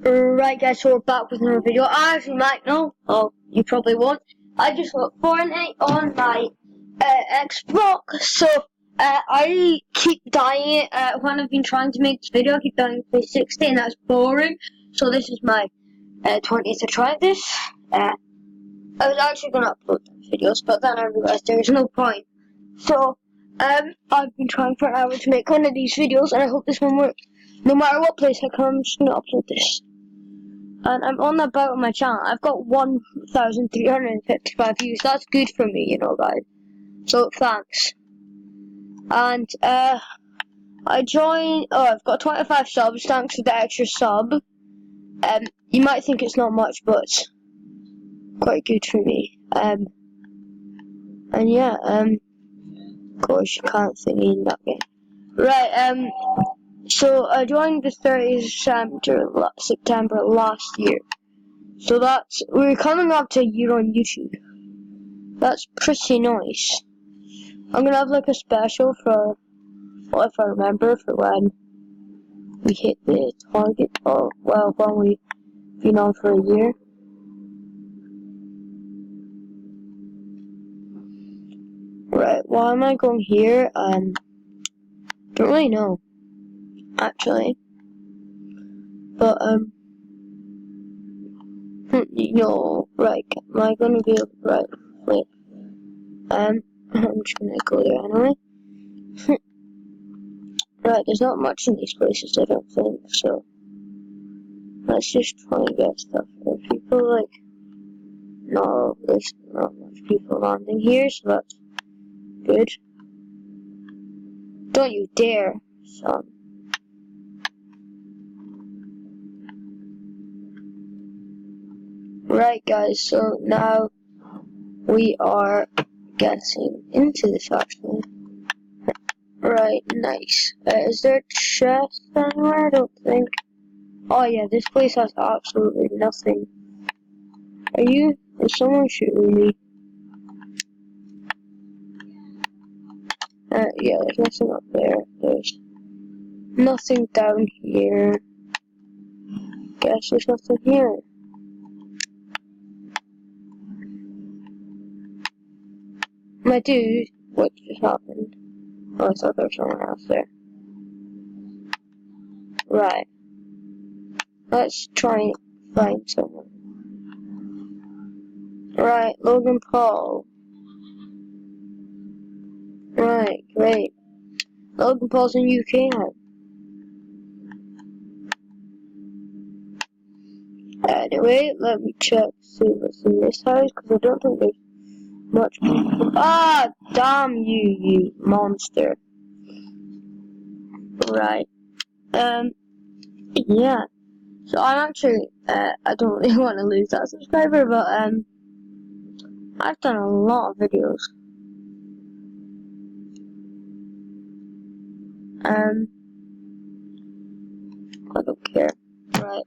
Right guys, so we're back with another video. As you might know, oh, you probably won't, I just got Fortnite on my Xbox, so I keep dying when I've been trying to make this video. I keep dying in 360 and that's boring, so this is my 20th try at this. I was actually going to upload videos, but then I realised there's no point. So, I've been trying for an hour to make one of these videos, and I hope this one works. No matter what place I come, I'm just going to upload this. And I'm on about my channel. I've got 1,355 views. That's good for me, you know, guys. So, thanks. And, I joined, I've got 25 subs, thanks for the extra sub. You might think it's not much, but it's quite good for me. And yeah, of course you can't sing in that game. Right, so I joined the 30th of September last year. So we're coming up to a year on YouTube. That's pretty nice. I'm gonna have like a special for, well, if I remember, for when we hit the target, or, well, when we've been on for a year. Right, why am I going here? Don't really know, actually. But, no, right, am I gonna be, right, wait. I'm just gonna go there anyway. Right, there's not much in these places, I don't think, so let's just try and get stuff. Are people, like, no, there's not much people landing here, so that's good. Don't you dare, son. Right, guys, so now we are getting into this, actually. Right, nice. Is there a chest anywhere? I don't think. Oh yeah, this place has absolutely nothing. Is someone shooting me? Yeah, there's nothing up there. There's nothing down here. Guess there's nothing here. My dude, what just happened? Oh, I thought there was someone else there. Right. Let's try and find someone. Right, Logan Paul. Right, great. Logan Paul's in UK now. Anyway, let me check, see what's in this house, because I don't think there's much people. Ah, damn you, you monster. Right. Yeah. So I'm actually, I don't really want to lose that subscriber, but, I've done a lot of videos. I don't care. Right,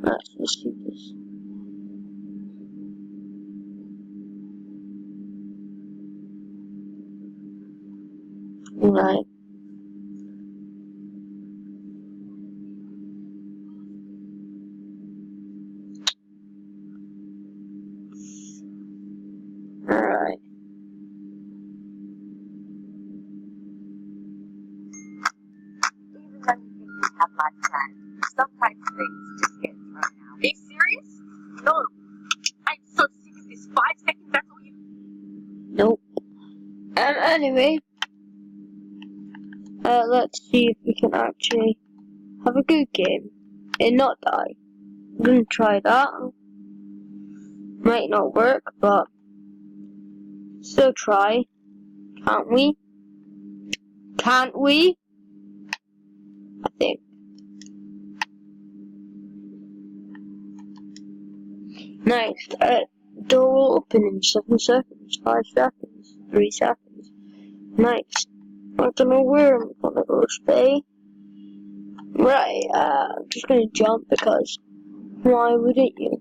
let's just see this. Right. Alright. Even when you think you have my plan, sometimes things just get thrown out. Are you serious? No. I'm so sick of this 5 seconds, that's all you... Nope. Anyway, let's see if we can actually have a good game and not die. I'm gonna try that. Might not work, but still try. Can't we? Can't we? I think. Nice. Door will open in 7 seconds, 5 seconds, 3 seconds. Nice. I don't know where I'm gonna go stay. Right, I'm just gonna jump because why wouldn't you?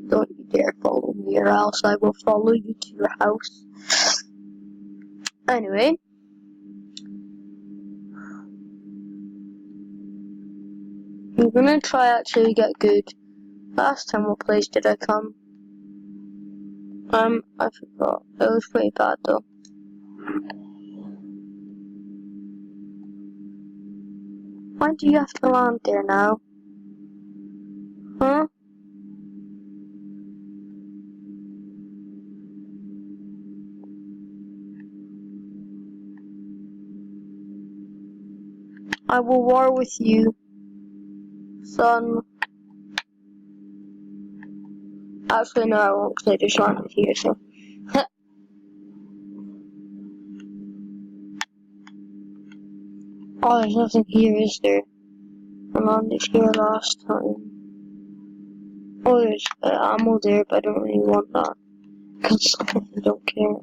Don't you dare follow me. me, or else I will follow you to your house. Anyway. I'm gonna try actually get good. Last time, what place did I come? I forgot. It was pretty bad though. Why do you have to land there now? Huh? I will war with you, son. Actually, no, I won't, because I just landed here, so. Oh, there's nothing here, is there? I landed here last time. Oh, there's ammo there, but I don't really want that. Because I don't care.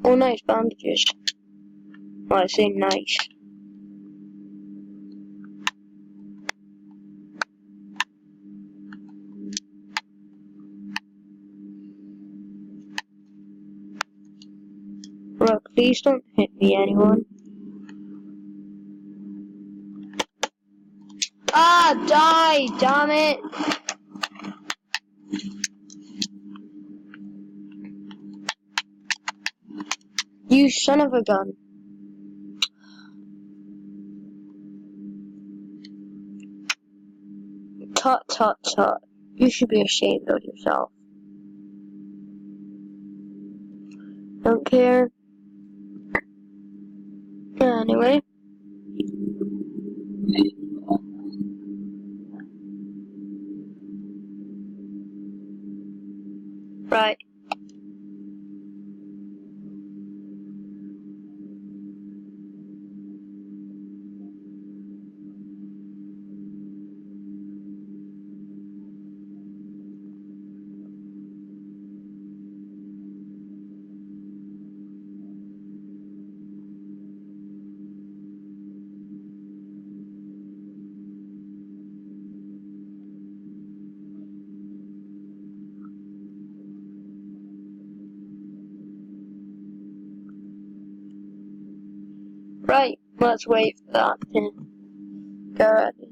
Oh, nice bandages. Well, I say nice. Look, please don't hit me, anyone. Ah, die, damn it! You son of a gun. Tut, tut, tut. You should be ashamed of yourself. Don't care. Anyway. Right. Right. Let's wait for that to get ready.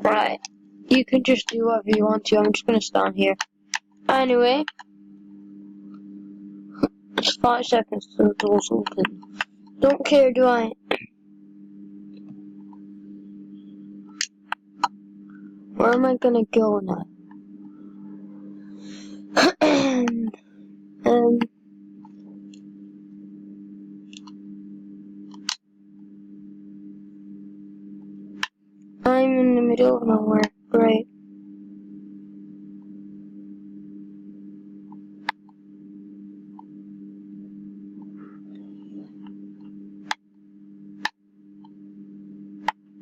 Right. You can just do whatever you want to. I'm just gonna stand here. Anyway. It's 5 seconds till the door's open. Don't care, do I? Where am I gonna go now? um, I'm in the middle of nowhere. Great.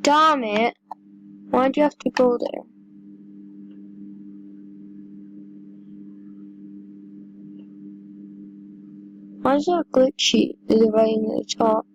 Damn it! Why'd you have to go there? Why is that glitchy? Is it right in the top?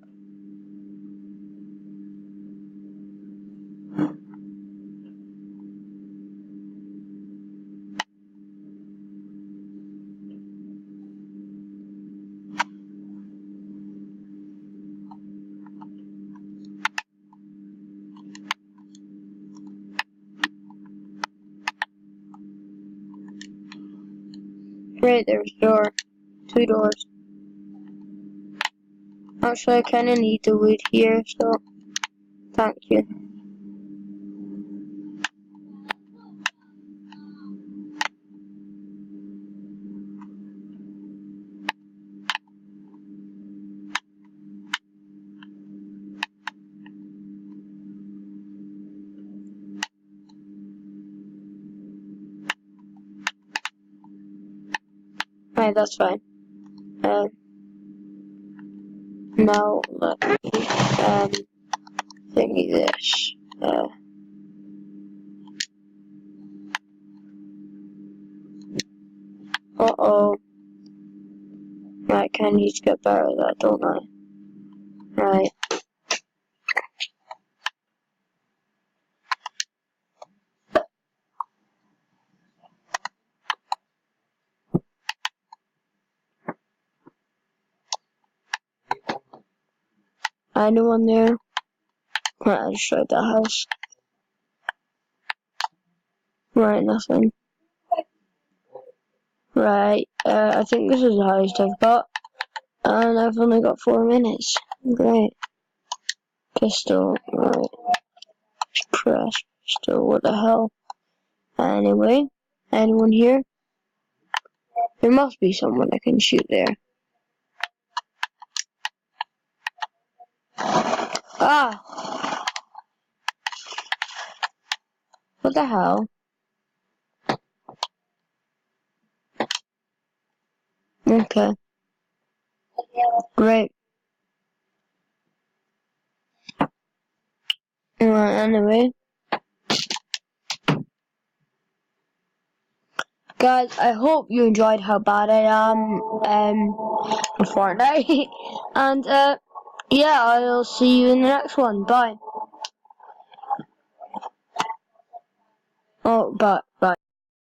Great, there's a door. 2 doors. Actually, I kinda need the wood here, so thank you. Right, that's fine. Now let me thingy this. Uh-oh. Right, I need to get better at that, don't I? Right. Anyone there? Right, I destroyed that house. Right, nothing. Right, I think this is the highest I've got. And I've only got 4 minutes. Great. Pistol, right. Press pistol, what the hell? Anyway, anyone here? There must be someone I can shoot there. Ah! What the hell? Okay. Great. Anyway. Guys, I hope you enjoyed how bad I am in Fortnite. And yeah, I'll see you in the next one. Bye. Oh, bye.